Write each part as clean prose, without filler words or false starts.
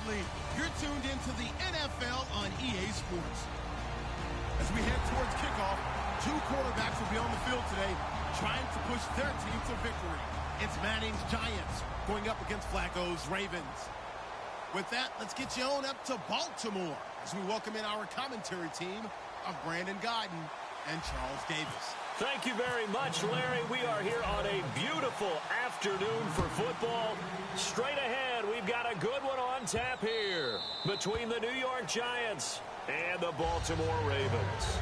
Exactly. You're tuned into the NFL on EA Sports. As we head towards kickoff, two quarterbacks will be on the field today trying to push their team to victory. It's Manning's Giants going up against Flacco's Ravens. With that, let's get you on up to Baltimore as we welcome in our commentary team of Brandon Guyton and Charles Davis. Thank you very much, Larry. We are here on a beautiful afternoon for football. Straight ahead, we've got a good one on tap here between the New York Giants and the Baltimore Ravens.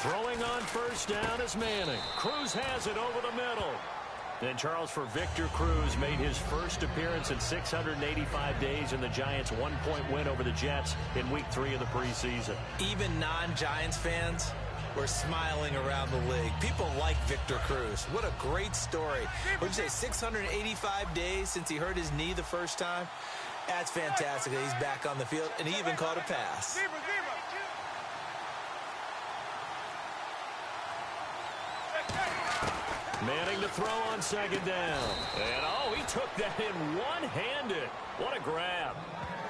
Throwing on first down is Manning. Cruz has it over the middle. And Charles, for Victor Cruz, made his first appearance in 685 days in the Giants' one-point win over the Jets in Week 3 of the preseason. Even non-Giants fans were smiling around the league. People like Victor Cruz. What a great story. Would you say 685 days since he hurt his knee the first time? That's fantastic that he's back on the field, and he even caught a pass. Manning to throw on second down. And, oh, he took that in one-handed. What a grab.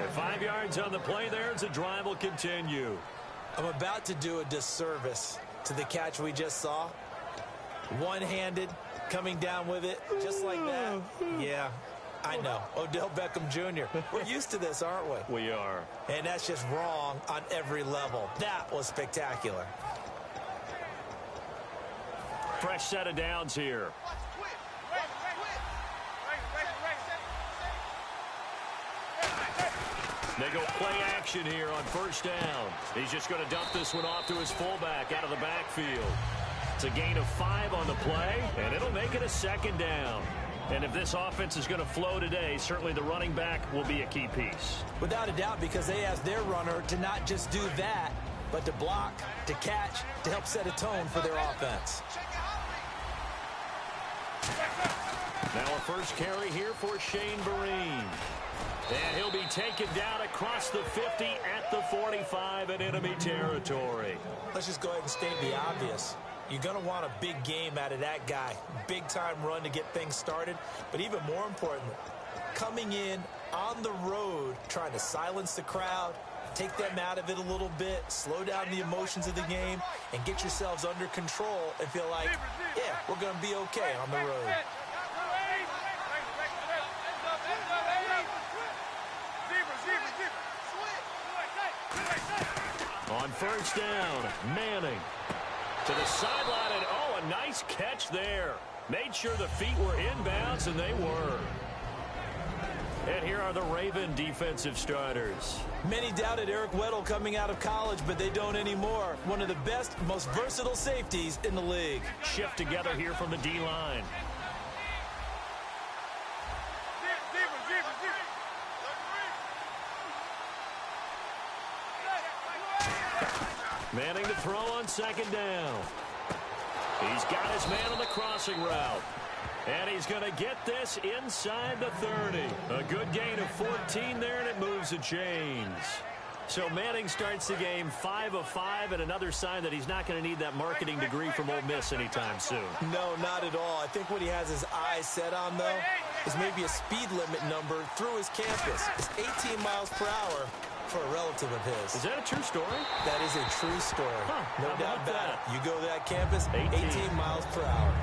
And 5 yards on the play there as the drive will continue. I'm about to do a disservice to the catch we just saw. One-handed, coming down with it, just like that. Yeah, I know. Odell Beckham Jr. We're used to this, aren't we? We are. And that's just wrong on every level. That was spectacular. Fresh set of downs here. They go play action here on first down. He's just going to dump this one off to his fullback out of the backfield. It's a gain of 5 on the play, and it'll make it a second down. And if this offense is going to flow today, certainly the running back will be a key piece. Without a doubt, because they ask their runner to not just do that, but to block, to catch, to help set a tone for their offense. Now a first carry here for Shane Vereen. And he'll be taken down across the 50 at the 45 in enemy territory. Let's just go ahead and state the obvious. You're going to want a big game out of that guy. Big-time run to get things started. But even more importantly, coming in on the road, trying to silence the crowd, take them out of it a little bit, slow down the emotions of the game, and get yourselves under control and feel like, yeah, we're going to be okay on the road. On first down, Manning to the sideline, and oh, a nice catch there. Made sure the feet were inbounds, and they were. And here are the Raven defensive starters. Many doubted Eric Weddle coming out of college, but they don't anymore. One of the best, most versatile safeties in the league. Shift together here from the D-line. Manning to throw on second down. He's got his man on the crossing route. And he's going to get this inside the 30. A good gain of 14 there, and it moves the chains. So Manning starts the game 5 of 5, and another sign that he's not going to need that marketing degree from Ole Miss anytime soon. No, not at all. I think what he has his eyes set on, though, is maybe a speed limit number through his campus. It's 18 miles per hour for a relative of his. Is that a true story? That is a true story. No doubt about it. You go to that campus, 18 miles per hour.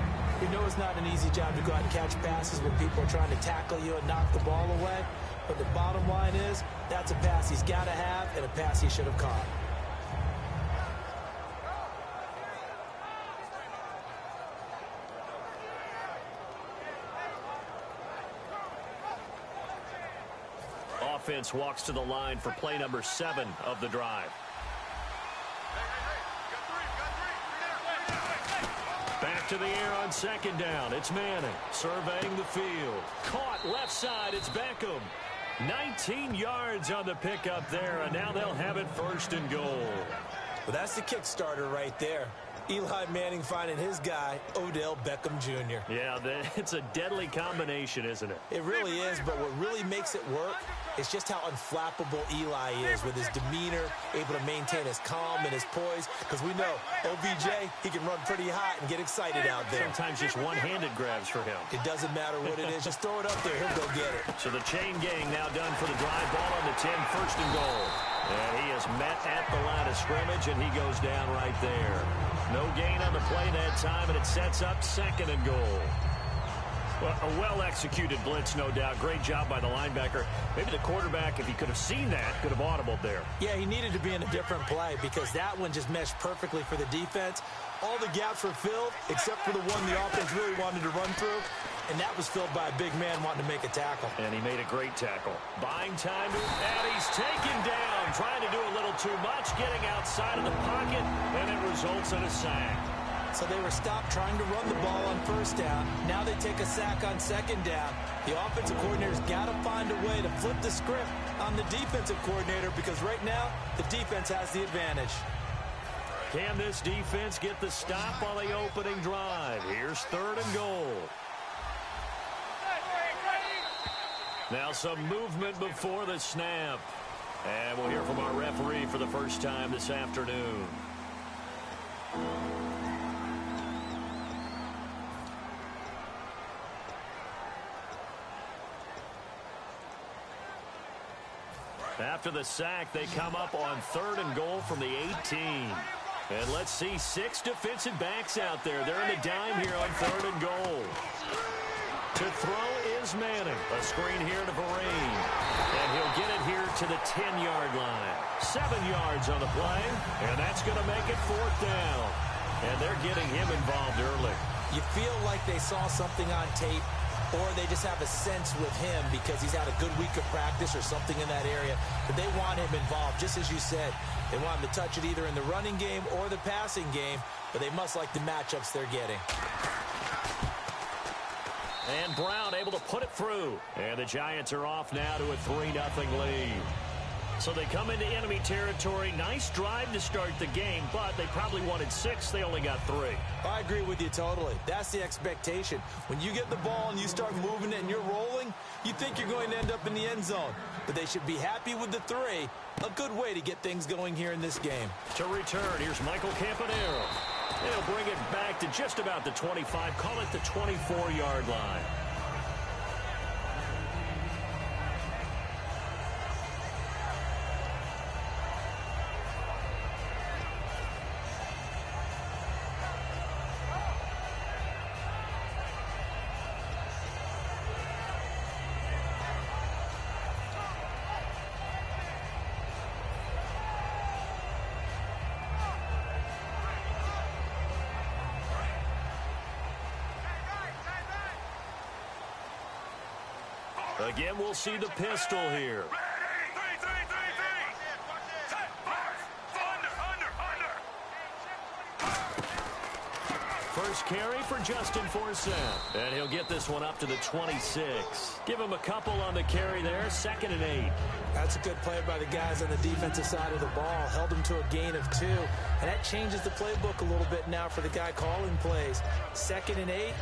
We know it's not an easy job to go out and catch passes when people are trying to tackle you and knock the ball away. But the bottom line is, that's a pass he's got to have and a pass he should have caught. Offense walks to the line for play number 7 of the drive. to the air on second down. It's Manning surveying the field. Caught left side. It's Beckham. 19 yards on the pickup there, and now they'll have it first and goal. Well, that's the kick starter right there. Eli Manning finding his guy, Odell Beckham Jr. Yeah, it's a deadly combination, isn't it? It really is, but what really makes it work is just how unflappable Eli is with his demeanor, able to maintain his calm and his poise, because we know OBJ, he can run pretty hot and get excited out there. Sometimes just one-handed grabs for him. It doesn't matter what it is. Just throw it up there. He'll go get it. So the chain gang now done for the drive. Ball on the 10, first and goal. And he is met at the line of scrimmage, and he goes down right there. No gain on the play that time, and it sets up second and goal. Well, a well-executed blitz, no doubt. Great job by the linebacker. Maybe the quarterback, if he could have seen that, could have audibled there. Yeah, he needed to be in a different play because that one just meshed perfectly for the defense. All the gaps were filled except for the one the offense really wanted to run through, and that was filled by a big man wanting to make a tackle. And he made a great tackle. Buying time, and he's taken down. Trying to do a little too much, getting outside of the pocket, and it results in a sack. So they were stopped trying to run the ball on first down. Now they take a sack on second down. The offensive coordinator's got to find a way to flip the script on the defensive coordinator because right now the defense has the advantage. Can this defense get the stop on the opening drive? Here's third and goal. Now some movement before the snap. And we'll hear from our referee for the first time this afternoon. After the sack, they come up on third and goal from the 18. And let's see, 6 defensive backs out there. They're in the dime here on third and goal. To throw is Manning. A screen here to Vereen. And he'll get it here to the 10-yard line. 7 yards on the play. And that's going to make it fourth down. And they're getting him involved early. You feel like they saw something on tape, or they just have a sense with him because he's had a good week of practice or something in that area. But they want him involved, just as you said. They want him to touch it either in the running game or the passing game, but they must like the matchups they're getting. And Brown able to put it through. And the Giants are off now to a 3-0 lead. So they come into enemy territory. Nice drive to start the game, but they probably wanted 6. They only got 3. I agree with you totally. That's the expectation. When you get the ball and you start moving it and you're rolling, you think you're going to end up in the end zone. But they should be happy with the 3. A good way to get things going here in this game. To return, here's Michael Campanero. They'll bring it back to just about the 25. Call it the 24-yard line. Again, we'll see the pistol here. First carry for Justin Forsett. And he'll get this one up to the 26. Give him a couple on the carry there. 2nd and 8. That's a good play by the guys on the defensive side of the ball. Held him to a gain of 2. And that changes the playbook a little bit now for the guy calling plays. 2nd and 8.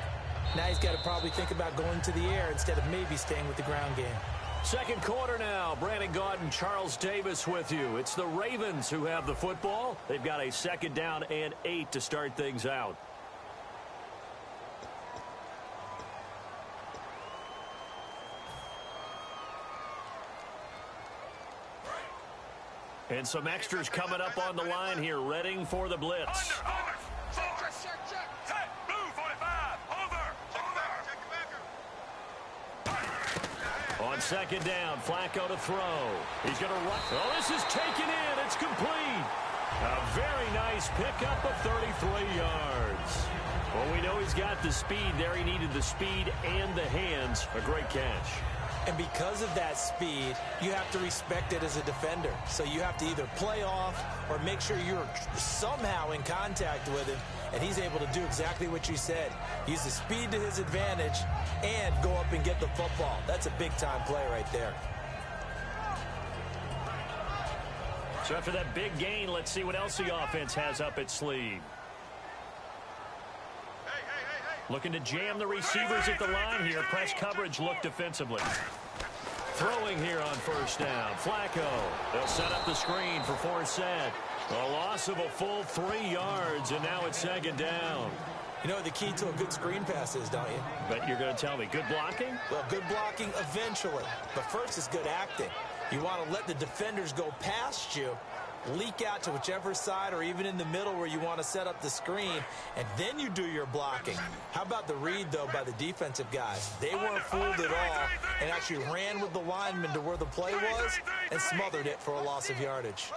Now he's got to probably think about going to the air instead of maybe staying with the ground game. Second quarter now. Brandon Gaudin, Charles Davis with you. It's the Ravens who have the football. They've got a 2nd down and 8 to start things out. And some extras coming up on the line here, readying for the blitz. On 2nd down, Flacco to throw. He's going to run. Oh, this is taken in. It's complete. A very nice pickup of 33 yards. Well, we know he's got the speed there. He needed the speed and the hands. A great catch. And because of that speed, you have to respect it as a defender. So you have to either play off or make sure you're somehow in contact with him, and he's able to do exactly what you said. Use the speed to his advantage and go up and get the football. That's a big-time play right there. So after that big gain, let's see what else the offense has up its sleeve. Looking to jam the receivers at the line here. Press coverage look defensively. Throwing here on first down. Flacco. They'll set up the screen for Forsett. A loss of a full 3 yards, and now it's second down. You know what the key to a good screen pass is, don't you? But you're going to tell me, good blocking? Well, good blocking eventually. But first is good acting. You want to let the defenders go past you, leak out to whichever side or even in the middle where you want to set up the screen, and then you do your blocking. How about the read, though, by the defensive guys? They weren't fooled at all and actually ran with the lineman to where the play was and smothered it for a loss of yardage.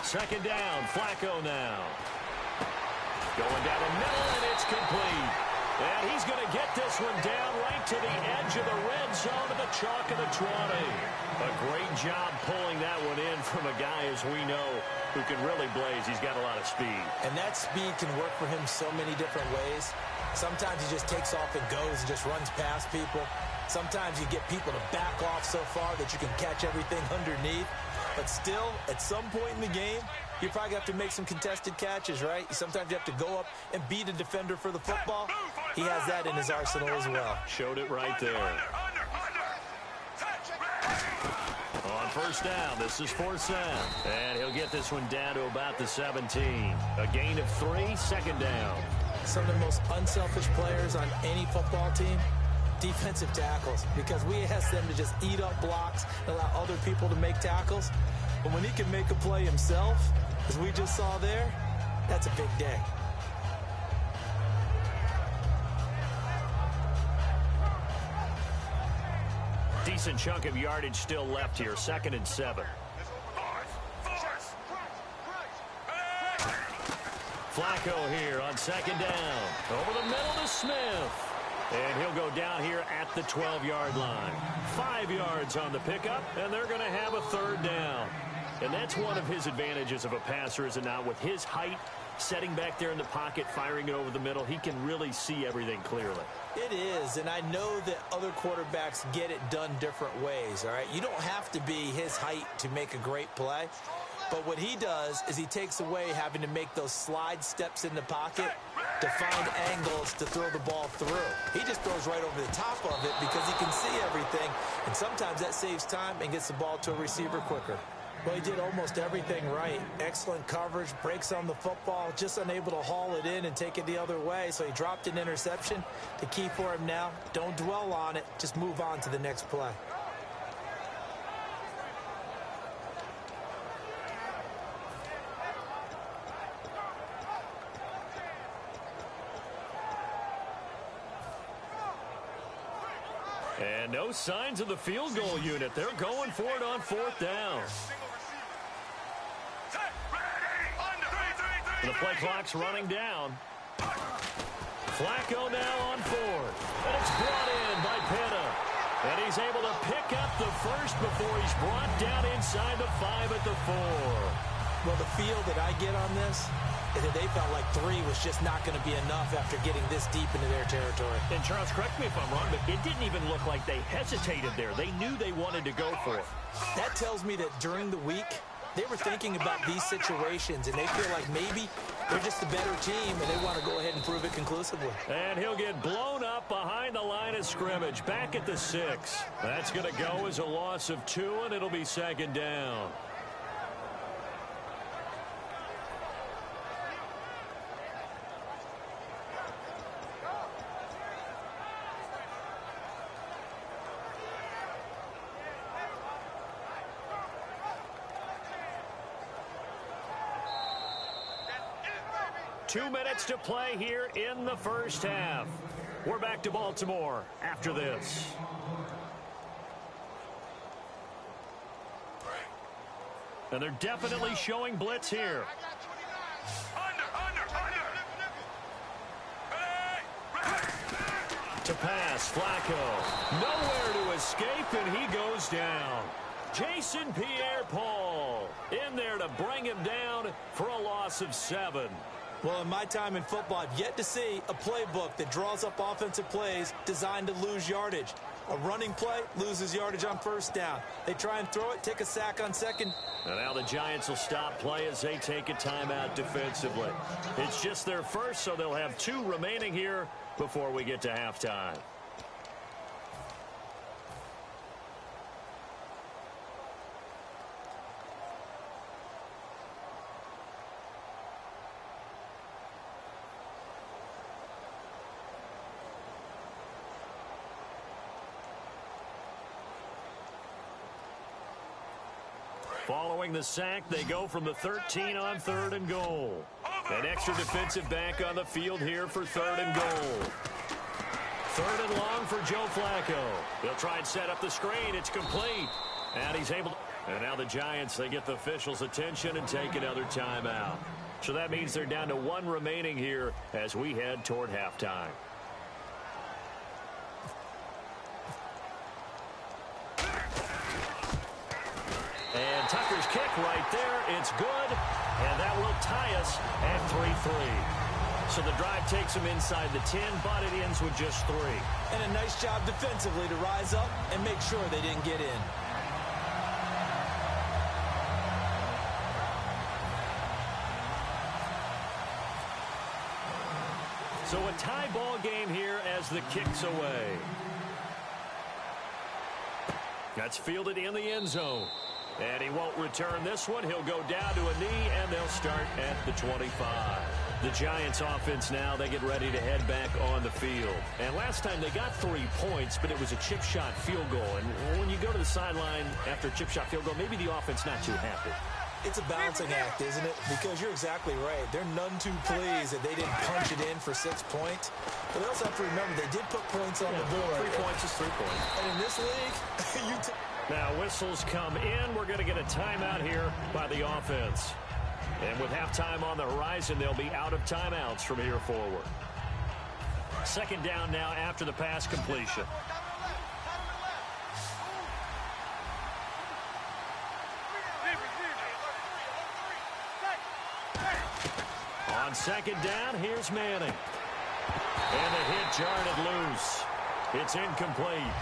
Second down, Flacco now. Going down the middle, and it's complete. And he's going to get this one down right to the edge of the red zone of the chalk of the 20. A great job pulling that one in from a guy, as we know, who can really blaze. He's got a lot of speed. And that speed can work for him so many different ways. Sometimes he just takes off and goes and just runs past people. Sometimes you get people to back off so far that you can catch everything underneath. But still, at some point in the game, you probably have to make some contested catches, right? Sometimes you have to go up and beat a defender for the football. He has that in his arsenal as well. Showed it right there. On first down, this is Forsett. And he'll get this one down to about the 17. A gain of 3, second down. Some of the most unselfish players on any football team, defensive tackles, because we ask them to just eat up blocks and allow other people to make tackles. But when he can make a play himself, as we just saw there, that's a big day. Decent chunk of yardage still left here, 2nd and 7. Flacco here on second down. Over the middle to Smith. And he'll go down here at the 12-yard line. 5 yards on the pickup, and they're going to have a third down. And that's one of his advantages of a passer, is it not? With his height, setting back there in the pocket, firing it over the middle, he can really see everything clearly. It is, and I know that other quarterbacks get it done different ways, all right? You don't have to be his height to make a great play. But what he does is he takes away having to make those slide steps in the pocket to find angles to throw the ball through. He just throws right over the top of it because he can see everything, and sometimes that saves time and gets the ball to a receiver quicker. Well, he did almost everything right. Excellent coverage, breaks on the football, just unable to haul it in and take it the other way, so he dropped an interception. The key for him now, don't dwell on it, just move on to the next play. And no signs of the field goal unit. They're going for it on 4th down. The play clock's running down. Flacco now on 4th. And it's brought in by Pitta. And he's able to pick up the first before he's brought down inside the 5 at the 4. Well, the feel that I get on this is that they felt like 3 was just not going to be enough after getting this deep into their territory. And Charles, correct me if I'm wrong, but it didn't even look like they hesitated there. They knew they wanted to go for it. That tells me that during the week, they were thinking about these situations, and they feel like maybe they're just a better team, and they want to go ahead and prove it conclusively. And he'll get blown up behind the line of scrimmage, back at the 6. That's going to go as a loss of 2, and it'll be second down. Two minutes to play here in the first half. We're back to Baltimore after this. And they're definitely showing blitz here. To pass, Flacco. Nowhere to escape, and he goes down. Jason Pierre-Paul in there to bring him down for a loss of 7. Well, in my time in football, I've yet to see a playbook that draws up offensive plays designed to lose yardage. A running play loses yardage on first down. They try and throw it, take a sack on second. And now the Giants will stop play as they take a timeout defensively. It's just their first, so they'll have 2 remaining here before we get to halftime. Following the sack, they go from the 13 on 3rd and goal. An extra defensive back on the field here for 3rd and goal. 3rd and long for Joe Flacco. They'll try and set up the screen. It's complete. And he's able to... And now the Giants, they get the officials' attention and take another timeout. So that means they're down to 1 remaining here as we head toward halftime. And Tucker's kick right there. It's good. And that will tie us at 3-3. So the drive takes them inside the 10, but it ends with just 3. And a nice job defensively to rise up and make sure they didn't get in. So a tie ball game here as the kick's away. That's fielded in the end zone. And he won't return this one. He'll go down to a knee, and they'll start at the 25. The Giants offense now, they get ready to head back on the field. And last time they got 3 points, but it was a chip shot field goal. And when you go to the sideline after a chip shot field goal, maybe the offense not too happy. It's a balancing act, isn't it? Because you're exactly right. They're none too pleased that they didn't punch it in for 6 points. But they also have to remember they did put points on the board. 3 points is 3 points. And in this league, now whistles come in. We're going to get a timeout here by the offense. And with halftime on the horizon, they'll be out of timeouts from here forward. 2nd down now after the pass completion. On 2nd down, here's Manning. And the hit jarred it loose. It's incomplete.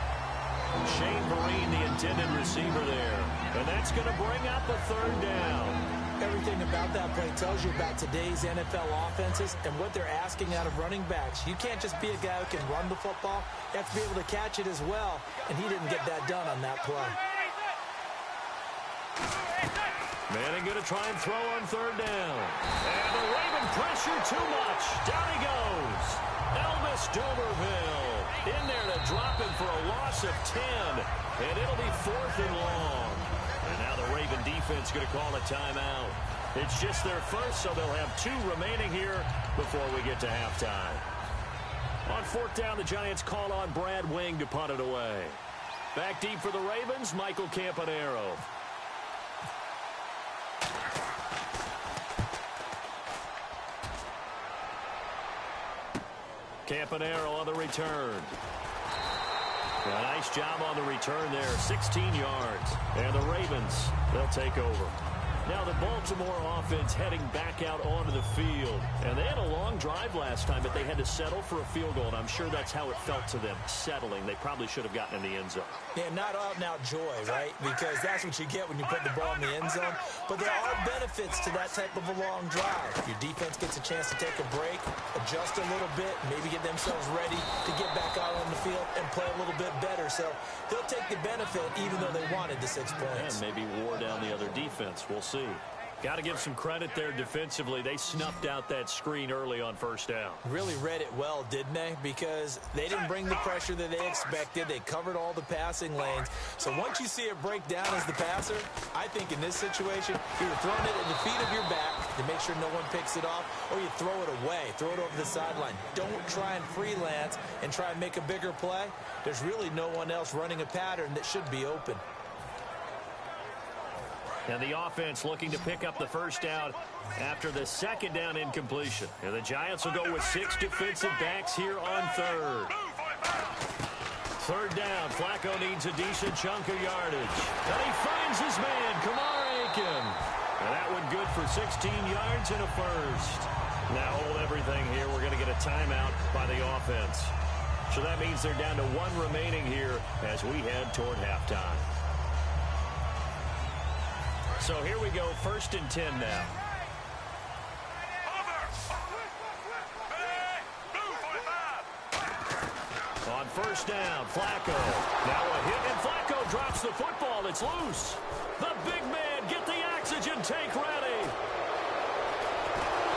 Shane Vereen, the intended receiver there. And that's going to bring up a 3rd down. Everything about that play tells you about today's NFL offenses and what they're asking out of running backs. You can't just be a guy who can run the football. You have to be able to catch it as well. And he didn't get that done on that play. Manning going to try and throw on 3rd down. And the Raven pressure too much. Down he goes. Elvis Dumerville in there to drop him for a loss of 10. And it'll be 4th and long. And now the Raven defense going to call a timeout. It's just their first, so they'll have 2 remaining here before we get to halftime. On 4th down, the Giants call on Brad Wing to punt it away. Back deep for the Ravens, Michael Campanaro. Campanaro on the return. A nice job on the return there, 16 yards. And the Ravens, they'll take over. Now the Baltimore offense heading back out onto the field. And they had a long drive last time, but they had to settle for a field goal. And I'm sure that's how it felt to them, settling. They probably should have gotten in the end zone. Yeah, not out-and-out joy, right? Because that's what you get when you put the ball in the end zone. But there are benefits to that type of a long drive. Your defense gets a chance to take a break, adjust a little bit, maybe get themselves ready to get back out on the field and play a little bit better. So they'll take the benefit even though they wanted the 6 points. And maybe wore down the other defense. We'll see. Got to give some credit there defensively. They snuffed out that screen early on 1st down. Really read it well, didn't they? Because they didn't bring the pressure that they expected. They covered all the passing lanes. So once you see it break down as the passer, I think in this situation, you're throwing it at the feet of your back to make sure no one picks it off, or you throw it away, throw it over the sideline. Don't try and freelance and try and make a bigger play. There's really no one else running a pattern that should be open. And the offense looking to pick up the 1st down after the 2nd down incompletion. And the Giants will go with 6 defensive backs here on 3rd. Third down. Flacco needs a decent chunk of yardage. And he finds his man, Kamar Aiken. And that one good for 16 yards and a first. Now hold everything here. We're going to get a timeout by the offense. So that means they're down to one remaining here as we head toward halftime. So here we go, 1st and 10 now. On 1st down, Flacco. Now a hit, and Flacco drops the football. It's loose. The big man, get the oxygen tank ready.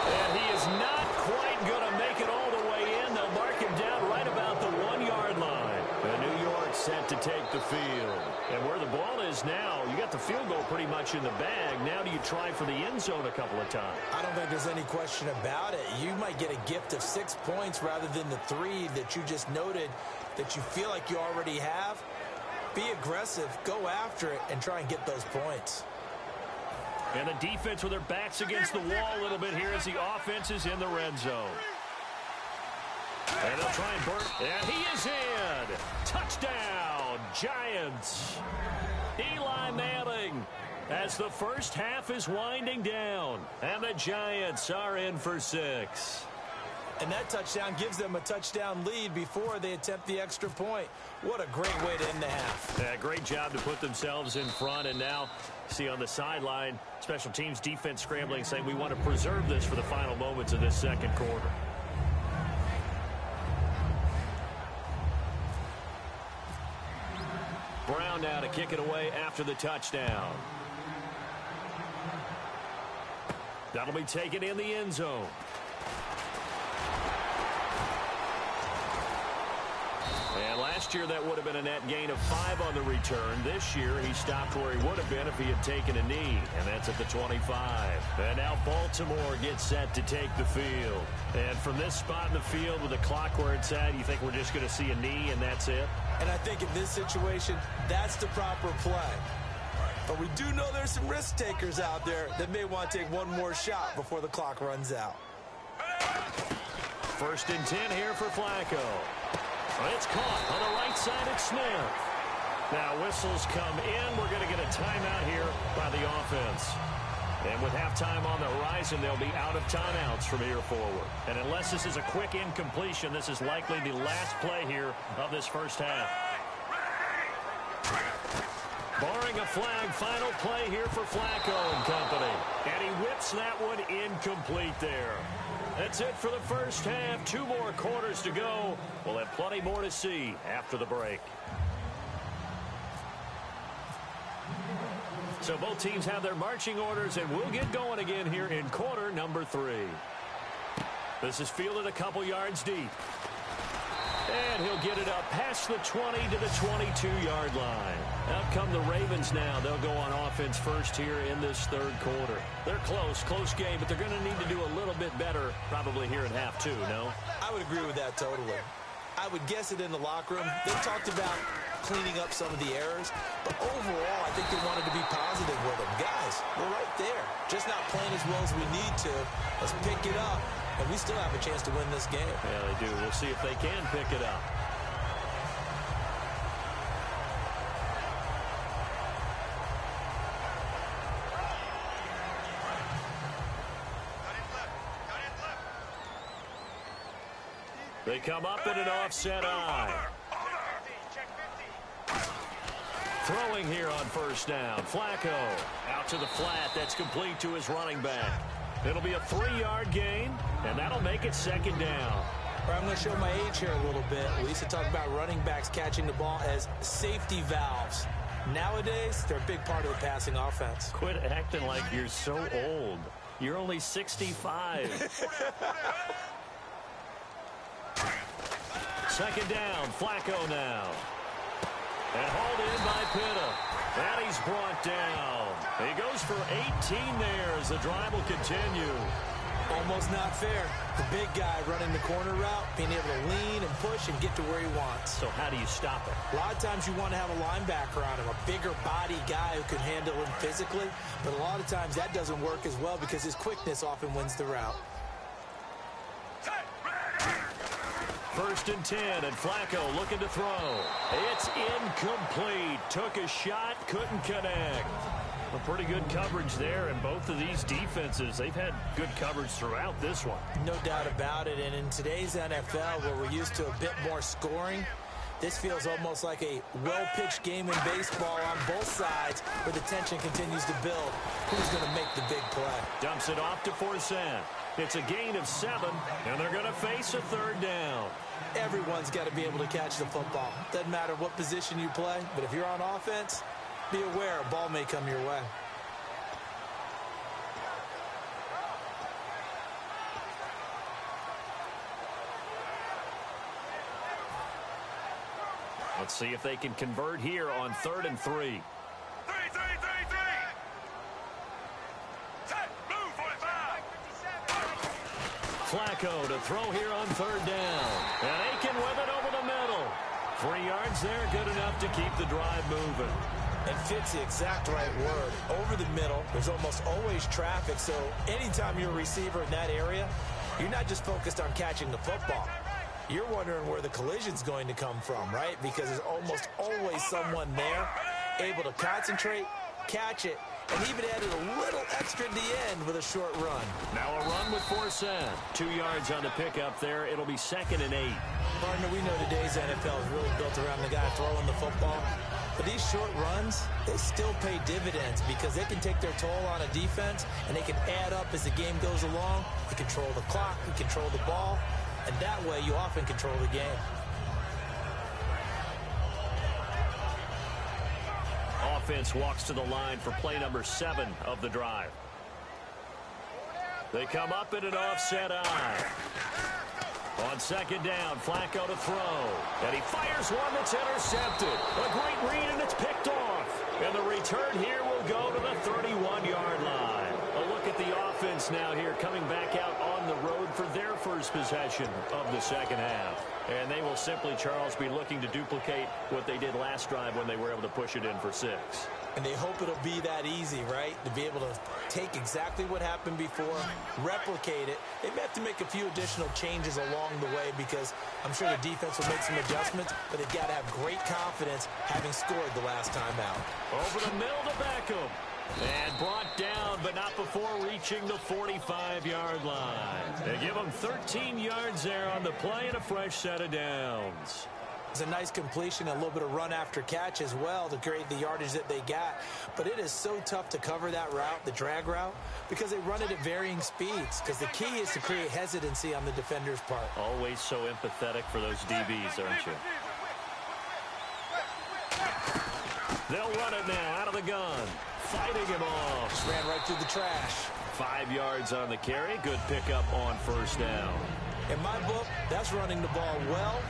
And he is not quite going to make it all the way in. They'll mark him down right about the 1-yard line. And New York set to take the field. And where the ball is now, you got the field goal pretty much in the bag. Now do you try for the end zone a couple of times? I don't think there's any question about it. You might get a gift of 6 points rather than the 3 that you just noted that you feel like you already have. Be aggressive, go after it, and try and get those points. And the defense with their backs against the wall a little bit here as the offense is in the red zone. And they'll try and burn. And he is in. Touchdown, Giants. Eli Manning as the first half is winding down. And the Giants are in for 6. And that touchdown gives them a touchdown lead before they attempt the extra point. What a great way to end the half. Yeah, great job to put themselves in front. And now, see on the sideline, special teams defense scrambling, saying we want to preserve this for the final moments of this second quarter. Brown now to kick it away after the touchdown. That'll be taken in the end zone. And last year that would have been a net gain of 5 on the return. This year he stopped where he would have been if he had taken a knee. And that's at the 25. And now Baltimore gets set to take the field. And from this spot in the field with the clock where it's at, you think we're just going to see a knee and that's it? And I think in this situation, that's the proper play. But we do know there's some risk takers out there that may want to take one more shot before the clock runs out. 1st and 10 here for Flacco. It's caught on the right side at Smith. Now whistles come in. We're going to get a timeout here by the offense. And with halftime on the horizon, they'll be out of timeouts from here forward. And unless this is a quick incompletion, this is likely the last play here of this first half. Barring a flag, final play here for Flacco and company. And he whips that one incomplete there. That's it for the first half. 2 more quarters to go. We'll have plenty more to see after the break. So both teams have their marching orders, and we'll get going again here in quarter number 3. This is fielded a couple yards deep. And he'll get it up past the 20 to the 22-yard line. Out come the Ravens now. They'll go on offense first here in this third quarter. They're close game, but they're going to need to do a little bit better probably here in half 2, no? I would agree with that totally. I would guess it in the locker room. They talked about cleaning up some of the errors, but overall, I think they wanted to be positive with them. Guys, we're right there. Just not playing as well as we need to. Let's pick it up, and we still have a chance to win this game. Yeah, they do. We'll see if they can pick it up. They come up in an offset eye. Throwing here on 1st down. Flacco out to the flat. That's complete to his running back. It'll be a 3-yard gain, and that'll make it 2nd down. I'm going to show my age here a little bit. We used to talk about running backs catching the ball as safety valves. Nowadays, they're a big part of the passing offense. Quit acting like you're so old. You're only 65. 2nd down, Flacco now. And hauled in by Pitta. And he's brought down. He goes for 18 there as the drive will continue. Almost not fair. The big guy running the corner route, being able to lean and push and get to where he wants. So how do you stop it? A lot of times you want to have a linebacker on him, a bigger body guy who can handle him physically. But a lot of times that doesn't work as well because his quickness often wins the route. First and 10, and Flacco looking to throw. It's incomplete. Took a shot, couldn't connect. A pretty good coverage there, and both of these defenses, they've had good coverage throughout this one. No doubt about it, and in today's NFL, where we're used to a bit more scoring, this feels almost like a well-pitched game in baseball on both sides where the tension continues to build. Who's going to make the big play? Dumps it off to Forsett. It's a gain of 7, and they're going to face a third down. Everyone's got to be able to catch the football. Doesn't matter what position you play, but if you're on offense, be aware a ball may come your way. Let's see if they can convert here on 3rd and 3. Flacco to throw here on 3rd down. And Aiken with it over the middle. 3 yards there, good enough to keep the drive moving. And fits the exact right word. Over the middle, there's almost always traffic, so anytime you're a receiver in that area, you're not just focused on catching the football. You're wondering where the collision's going to come from, right? Because there's almost always someone there able to concentrate, catch it, and even added a little extra at the end with a short run. Now a run with Forsett. 2 yards on the pickup there. It'll be 2nd and 8. Partner, we know today's NFL is really built around the guy throwing the football. But these short runs, they still pay dividends because they can take their toll on a defense, and they can add up as the game goes along. They control the clock, they control the ball, and that way you often control the game. Offense walks to the line for play number 7 of the drive. They come up in an offset eye. On 2nd down, Flacco to throw. And he fires one that's intercepted. A great read, and it's picked off. And the return here will go to the 31-yard line. A look at the offense now here, coming back out on the road for their first possession of the second half. And they will simply, Charles, be looking to duplicate what they did last drive when they were able to push it in for 6. And they hope it'll be that easy, right? To be able to take exactly what happened before, replicate it. They may have to make a few additional changes along the way because I'm sure the defense will make some adjustments, but they've got to have great confidence having scored the last time out. Over the middle to Beckham. And brought down, but not before reaching the 45-yard line. They give him 13 yards there on the play and a fresh set of downs. It's a nice completion, a little bit of run after catch as well to create the yardage that they got. But it is so tough to cover that route, the drag route, because they run it at varying speeds. Because the key is to create hesitancy on the defender's part. Always so empathetic for those DBs, aren't you? They'll run it now out of the gun. Fighting him off. Just ran right through the trash. 5 yards on the carry. Good pickup on 1st down. In my book, that's running the ball well,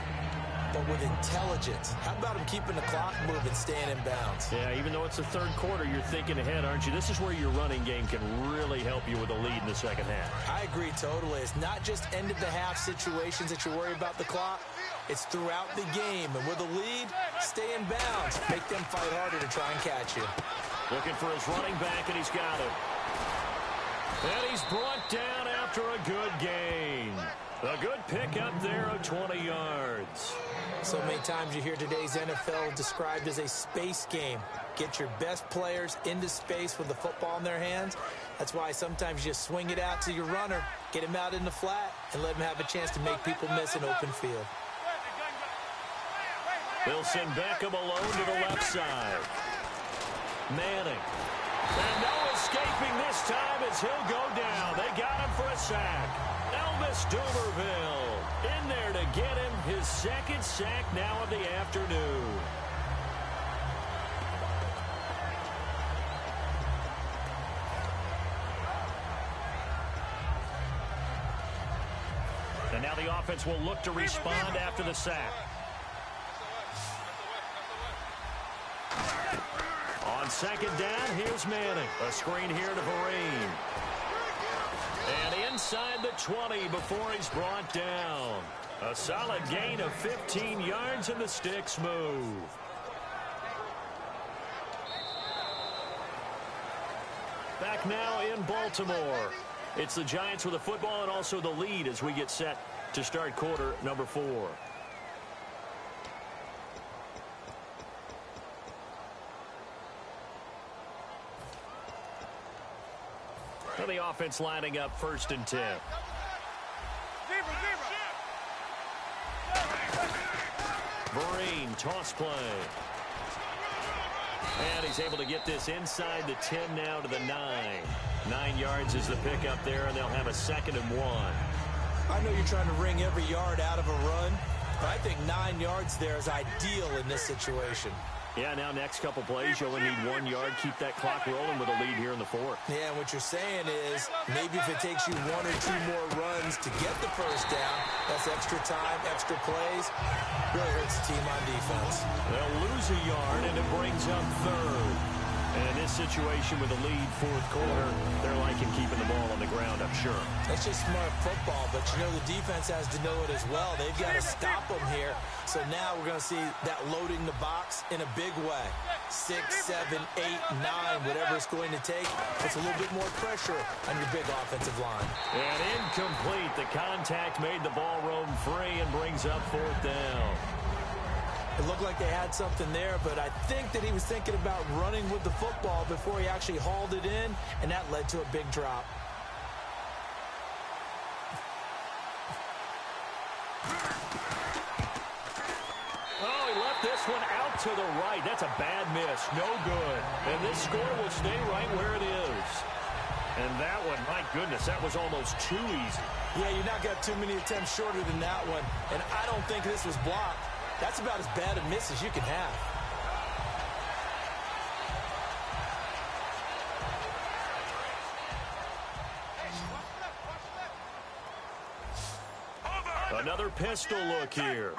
but with intelligence. How about him keeping the clock moving, staying in bounds? Yeah, even though it's the 3rd quarter, you're thinking ahead, aren't you? This is where your running game can really help you with a lead in the second half. I agree totally. It's not just end-of-the-half situations that you worry about the clock. It's throughout the game. And with a lead, stay in bounds. Make them fight harder to try and catch you. Looking for his running back, and he's got it. And he's brought down after a good gain. A good pickup there of 20 yards. So many times you hear today's NFL described as a space game. Get your best players into space with the football in their hands. That's why sometimes you just swing it out to your runner, get him out in the flat, and let him have a chance to make people miss an open field. They'll send Beckham alone to the left side. Manning. And no escaping this time as he'll go down. They got him for a sack. Elvis Dumerville in there to get him his 2nd sack now of the afternoon. And now the offense will look to respond after the sack. On 2nd down, here's Manning. A screen here to Vereen. And inside the 20 before he's brought down. A solid gain of 15 yards, and the sticks move. Back now in Baltimore. It's the Giants with the football and also the lead as we get set to start quarter number 4. And the offense lining up 1st and 10. Vereen, toss play. And he's able to get this inside the 10 now to the 9. 9 yards is the pickup there, and they'll have a 2nd and 1. I know you're trying to wring every yard out of a run, but I think 9 yards there is ideal in this situation. Yeah, now next couple plays, you only need 1 yard. Keep that clock rolling with a lead here in the 4th. Yeah, and what you're saying is maybe if it takes you 1 or 2 more runs to get the first down, that's extra time, extra plays. Really hurts the team on defense. They'll lose a yard, and it brings up 3rd. And in this situation with the lead 4th quarter, they're liking keeping the ball on the ground, I'm sure. That's just smart football, but you know the defense has to know it as well. They've got to stop them here. So now we're going to see that loading the box in a big way. 6, 7, 8, 9, whatever it's going to take. It's a little bit more pressure on your big offensive line. And incomplete. The contact made the ball roam free and brings up 4th down. It looked like they had something there, but I think that he was thinking about running with the football before he actually hauled it in, and that led to a big drop. Oh, he left this one out to the right. That's a bad miss. No good. And this score will stay right where it is. And that one, my goodness, that was almost too easy. Yeah, you're not got too many attempts shorter than that one, and I don't think this was blocked. That's about as bad a miss as you can have. Another pistol look here.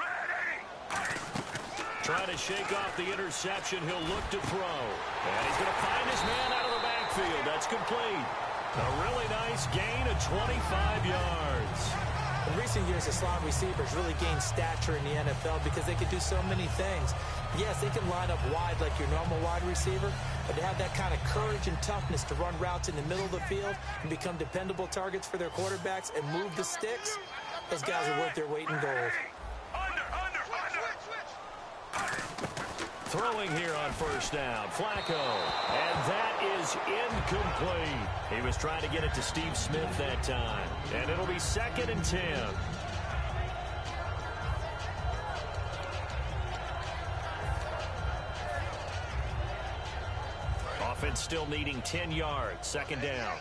Trying to shake off the interception. He'll look to throw. And he's going to find his man out of the backfield. That's complete. A really nice gain of 25 yards. In recent years, the slot receivers really gained stature in the NFL because they can do so many things. Yes, they can line up wide like your normal wide receiver, but to have that kind of courage and toughness to run routes in the middle of the field and become dependable targets for their quarterbacks and move the sticks, those guys are worth their weight in gold. Throwing here on 1st down, Flacco. And that is incomplete. He was trying to get it to Steve Smith that time. And it'll be 2nd and 10. Offense still needing 10 yards. 2nd down.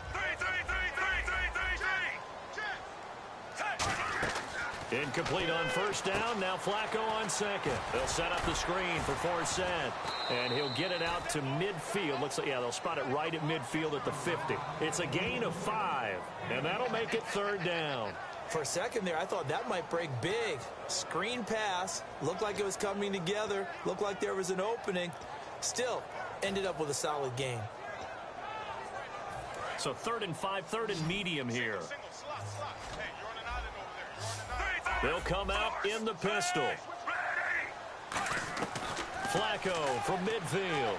Incomplete on 1st down. Now Flacco on 2nd. They'll set up the screen for Forsett. And he'll get it out to midfield. Looks like, yeah, they'll spot it right at midfield at the 50. It's a gain of 5. And that'll make it 3rd down. For a second there, I thought that might break big. Screen pass. Looked like it was coming together. Looked like there was an opening. Still, ended up with a solid gain. So 3rd and 5, 3rd and medium here. They'll come out in the pistol. Flacco from midfield.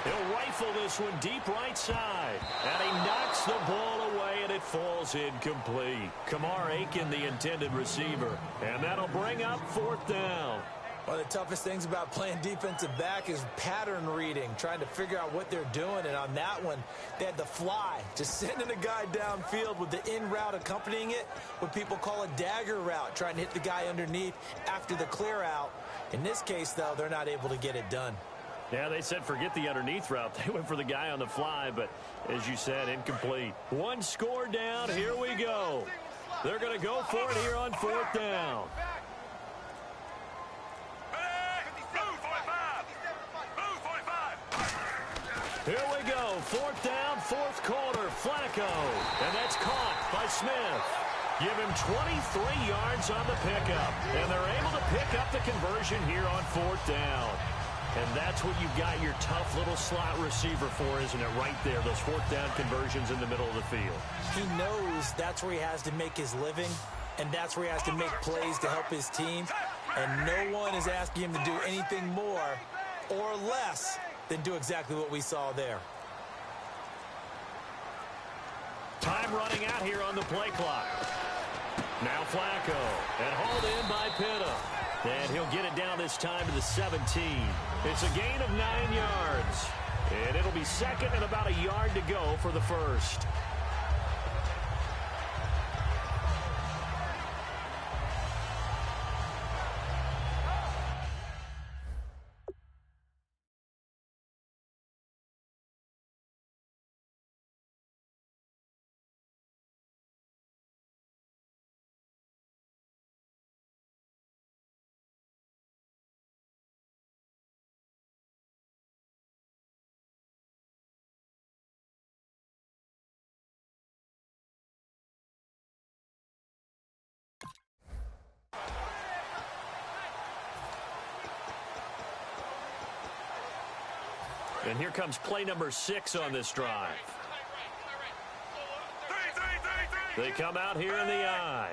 He'll rifle this one deep right side. And he knocks the ball away, and it falls incomplete. Kamar Aiken, the intended receiver. And that'll bring up 4th down. One of the toughest things about playing defensive back is pattern reading, trying to figure out what they're doing. And on that one, they had the fly, just sending a guy downfield with the in route accompanying it, what people call a dagger route, trying to hit the guy underneath after the clear out. In this case, though, they're not able to get it done. Yeah, they said forget the underneath route. They went for the guy on the fly, but as you said, incomplete. 1 score down. Here we go. They're going to go for it here on 4th down. Here we go, 4th down, 4th quarter, Flacco, and that's caught by Smith. Give him 23 yards on the pickup, and they're able to pick up the conversion here on 4th down. And that's what you've got your tough little slot receiver for, isn't it, right there, those 4th down conversions in the middle of the field. He knows that's where he has to make his living, and that's where he has to make plays to help his team, and no one is asking him to do anything more or less than do exactly what we saw there. Time running out here on the play clock. Now Flacco, and hauled in by Pitta. And he'll get it down this time to the 17. It's a gain of 9 yards. And it'll be second and about a yard to go for the first. And here comes play number 6 on this drive. They come out here in the I.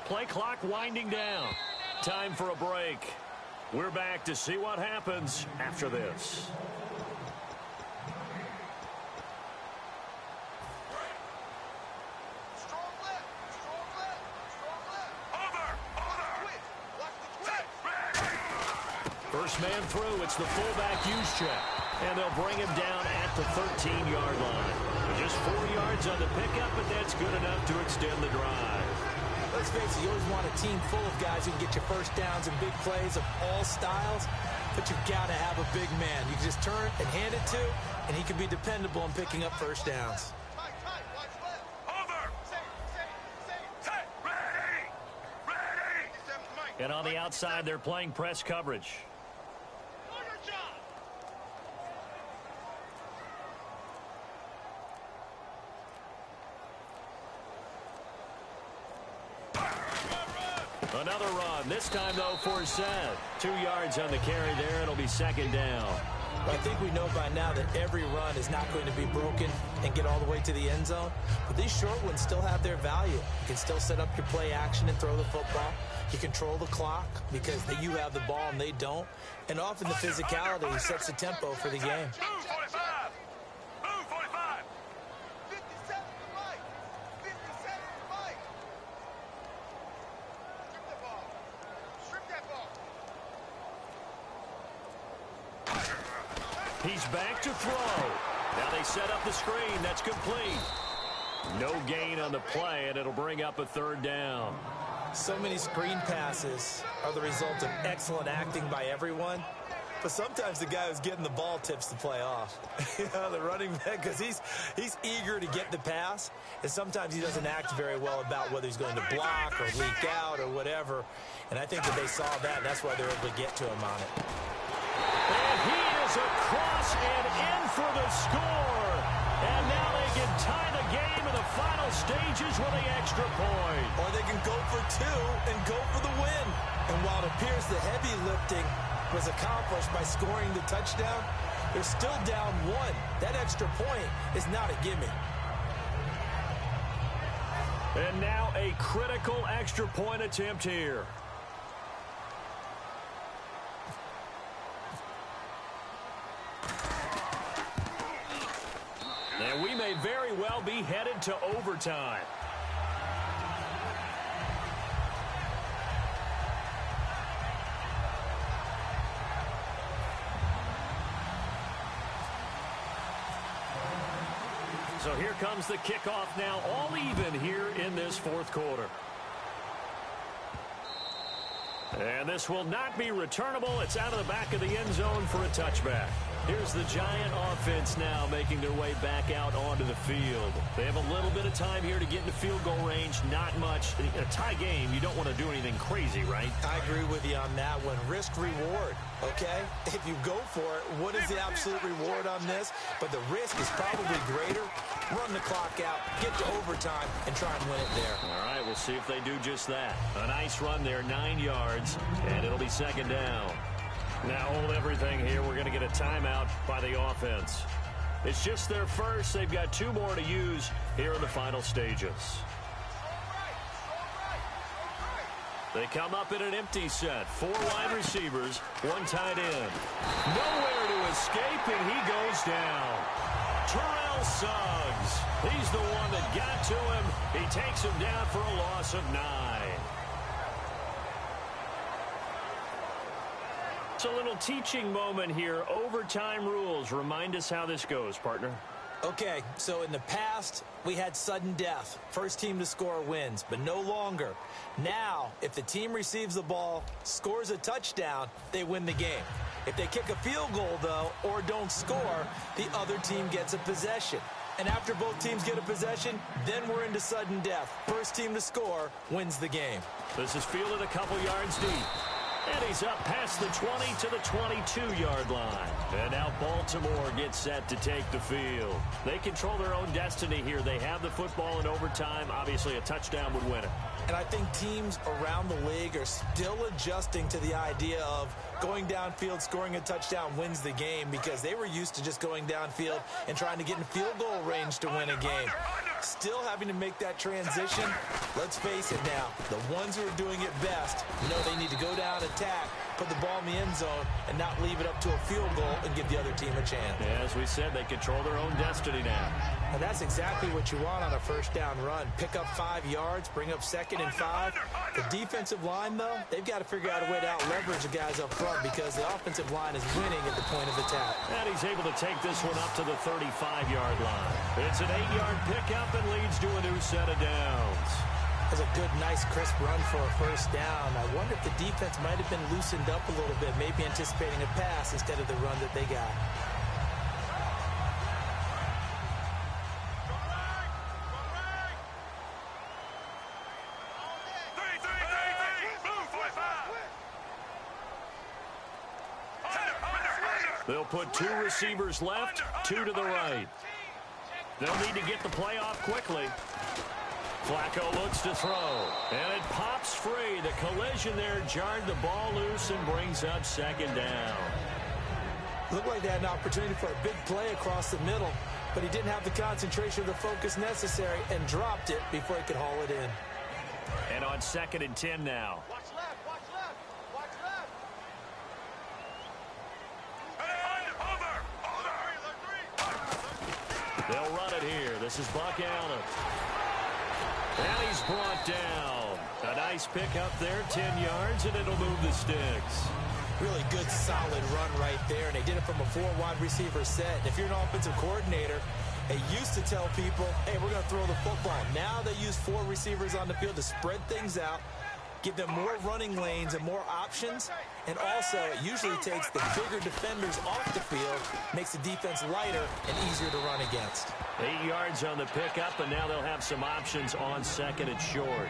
Play clock winding down. Time for a break. We're back to see what happens after this. First man through, it's the fullback use check. And they'll bring him down at the 13-yard line. Just 4 yards on the pickup, but that's good enough to extend the drive. Let's face it, you always want a team full of guys who can get you first downs and big plays of all styles, but you've got to have a big man. You can just turn and hand it to, and he can be dependable in picking up first downs. And on the outside, they're playing press coverage. Another run, this time, though, for Seth. 2 yards on the carry there. It'll be second down. I think we know by now that every run is not going to be broken and get all the way to the end zone. But these short ones still have their value. You can still set up your play action and throw the football. You control the clock because you have the ball and they don't. And often the physicality sets the tempo for the game. He's back to throw. Now they set up the screen. That's complete. No gain on the play, and it'll bring up a third down. So many screen passes are the result of excellent acting by everyone. But sometimes the guy who's getting the ball tips the play off. The running back, because he's eager to get the pass. And sometimes he doesn't act very well about whether he's going to block or leak out or whatever. And I think that they saw that, and that's why they were able to get to him on it. And he is across and in for the score. And now they can tie the game in the final stages with the extra point. Or they can go for 2 and go for the win. And while it appears the heavy lifting was accomplished by scoring the touchdown, they're still down 1. That extra point is not a gimme. And now a critical extra point attempt here. And we may very well be headed to overtime. So here comes the kickoff now, all even here in this fourth quarter. And this will not be returnable. It's out of the back of the end zone for a touchback. Here's the Giant offense now making their way back out onto the field. They have a little bit of time here to get into field goal range. Not much. In a tie game, you don't want to do anything crazy, right? I agree with you on that one. Risk-reward, okay? If you go for it, what is the absolute reward on this? But the risk is probably greater. Run the clock out, get to overtime, and try and win it there. All right, we'll see if they do just that. A nice run there, 9 yards, and it'll be second down. Now hold everything here. We're going to get a timeout by the offense. It's just their first. They've got 2 more to use here in the final stages. They come up in an empty set. 4 wide receivers, 1 tight end. Nowhere to escape, and he goes down. Terrell Suggs. He's the one that got to him. He takes him down for a loss of 9. It's a little teaching moment here. Overtime rules. Remind us how this goes, partner. Okay, so in the past, we had sudden death. First team to score wins, but no longer. Now, if the team receives the ball, scores a touchdown, they win the game. If they kick a field goal, though, or don't score, the other team gets a possession. And after both teams get a possession, then we're into sudden death. First team to score wins the game. This is fielded a couple yards deep. And he's up past the 20 to the 22-yard line. And now Baltimore gets set to take the field. They control their own destiny here. They have the football in overtime. Obviously, a touchdown would win it. And I think teams around the league are still adjusting to the idea of going downfield, scoring a touchdown wins the game, because they were used to just going downfield and trying to get in field goal range to win a game. Still having to make that transition. Let's face it now, the ones who are doing it best know they need to go down, attack, put the ball in the end zone, and not leave it up to a field goal and give the other team a chance. Yeah, as we said, they control their own destiny now. And that's exactly what you want on a first down run. Pick up 5 yards, bring up 2nd and 5. The defensive line, though, they've got to figure out a way to out-leverage the guys up front because the offensive line is winning at the point of attack. And he's able to take this one up to the 35-yard line. It's an 8-yard pickup and leads to a new set of downs. That's a good, nice, crisp run for a first down. I wonder if the defense might have been loosened up a little bit, maybe anticipating a pass instead of the run that they got. They'll put 2 receivers left, 2 to the right. They'll need to get the play off quickly. Flacco looks to throw, and it pops free. The collision there jarred the ball loose and brings up 2nd down. Looked like they had an opportunity for a big play across the middle, but he didn't have the concentration or the focus necessary and dropped it before he could haul it in. And on 2nd and 10 now. Watch left, watch left, watch left. They'll run it here. This is Buck Allen. And he's brought down. A nice pickup there, 10 yards, and it'll move the sticks. Really good, solid run right there, and they did it from a 4-wide receiver set. And if you're an offensive coordinator, they used to tell people, hey, we're going to throw the football. Now they use 4 receivers on the field to spread things out, give them more running lanes and more options, and also it usually takes the bigger defenders off the field, makes the defense lighter and easier to run against. 8 yards on the pickup, and now they'll have some options on 2nd and short.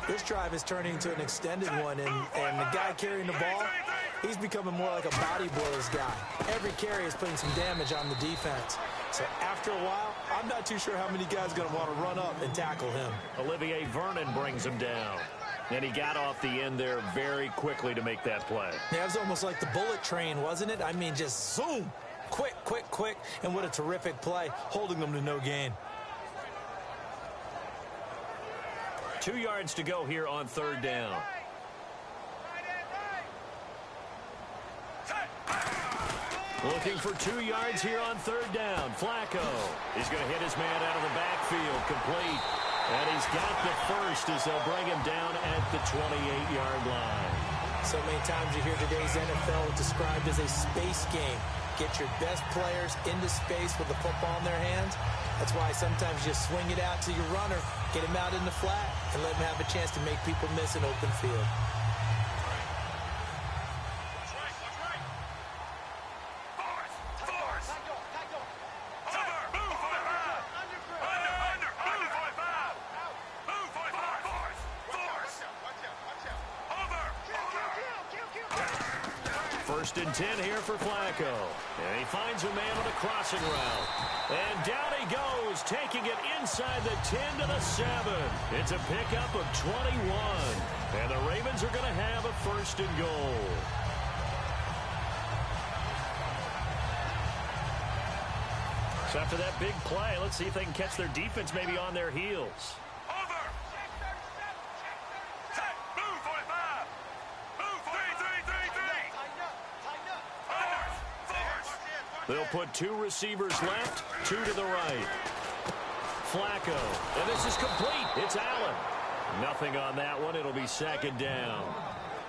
This drive is turning into an extended one, and the guy carrying the ball, he's becoming more like a body blows guy. Every carry is putting some damage on the defense. So after a while, I'm not too sure how many guys are going to want to run up and tackle him. Olivier Vernon brings him down. And he got off the end there very quickly to make that play. Yeah, it was almost like the bullet train, wasn't it? I mean, just zoom. Quick, quick, quick. And what a terrific play, holding them to no gain. 2 yards to go here on 3rd down. Looking for 2 yards here on 3rd down. Flacco. He's going to hit his man out of the backfield. Complete. And he's got the first as they'll bring him down at the 28-yard line. So many times you hear today's NFL described as a space game. Get your best players into space with the football in their hands. That's why sometimes you swing it out to your runner, get him out in the flat, and let him have a chance to make people miss an open field. First and 10 here for Flacco. And he finds a man on a crossing route. And down he goes, taking it inside the 10 to the 7. It's a pickup of 21. And the Ravens are going to have a 1st and goal. So after that big play, let's see if they can catch their defense maybe on their heels. They'll put 2 receivers left, 2 to the right. Flacco, and this is complete. It's Allen. Nothing on that one. It'll be 2nd down.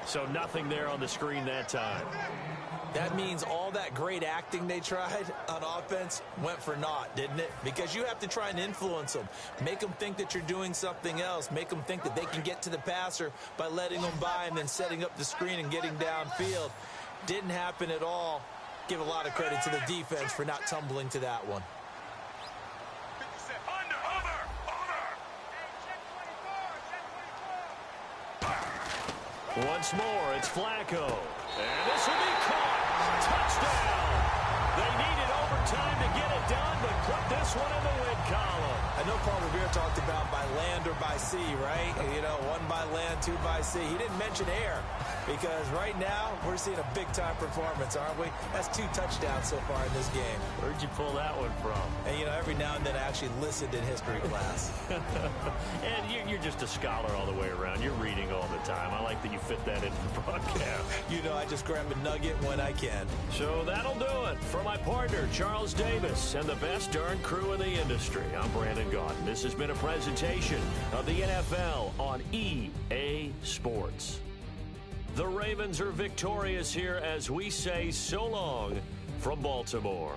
So nothing there on the screen that time. That means all that great acting they tried on offense went for naught, didn't it? Because you have to try and influence them. Make them think that you're doing something else. Make them think that they can get to the passer by letting them by and then setting up the screen and getting downfield. Didn't happen at all. Give a lot of credit to the defense for not tumbling to that one. Once more, it's Flacco. And this will be caught. Touchdown. They needed overtime to get it done, but put this one in the win column. I know Paul Revere talked about by land or by sea, right? You know, 1 by land, 2 by sea. He didn't mention air because right now we're seeing a big-time performance, aren't we? That's 2 touchdowns so far in this game. Where'd you pull that one from? And, you know, every now and then I actually listened in history class. And you're just a scholar all the way around. You're reading all the time. I like that you fit that into the broadcast. You know, I just grab a nugget when I can. So that'll do it. For my partner, Charles Davis, and the best darn crew in the industry, I'm Brandon Gaudin. This has been a presentation of the NFL on EA Sports. The Ravens are victorious here as we say so long from Baltimore.